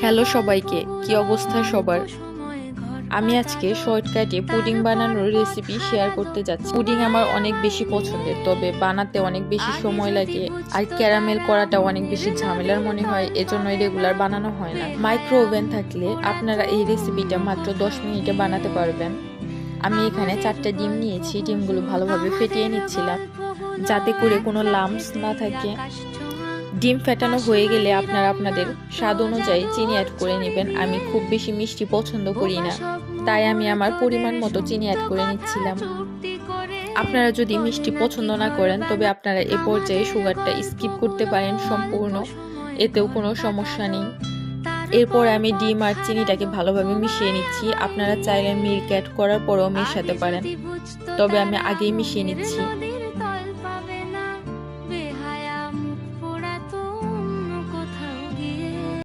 Hello সবাইকে, কি অবস্থা সবার? আমি আজকে শর্টকাটে পুডিং বানানোর রেসিপি শেয়ার করতে যাচ্ছি। পুডিং আমার অনেক বেশি পছন্দের, তবে বানাতে অনেক বেশি সময় লাগে আর ক্যারামেল করাটা অনেক বেশি ঝামেলার মনে হয়, এজন্যই রেগুলার বানানো হয় না। মাইক্রো ওভেন থাকলে আপনারা এই রেসিপিটা মাত্র 10 মিনিটে বানাতে পারবেন। আমি এখানে 4টা ডিম নিয়েছি, ডিমগুলো ভালোভাবে ফেটিয়ে নিচ্ছিলাম যাতে করে কোনো লাম্পস না থাকে। ডিম ফেটানো হয়ে গেলে আপনারা আপনাদের স্বাদ অনুযায়ী চিনি অ্যাড করে নেবেন। আমি খুব বেশি মিষ্টি পছন্দ করি না, তাই আমি আমার পরিমাণ মতো চিনি অ্যাড করে নিচ্ছিলাম। আপনারা যদি মিষ্টি পছন্দ না করেন তবে আপনারা এ পর্যায়ে সুগারটা স্কিপ করতে পারেন সম্পূর্ণ, এতেও কোনো সমস্যা নেই। এরপর আমি ডিম আর চিনিটাকে ভালোভাবে মিশিয়ে নিচ্ছি। আপনারা চাইলে মিল্ক অ্যাড করার পরেও মেশাতে পারেন, তবে আমি আগেই মিশিয়ে নিচ্ছি।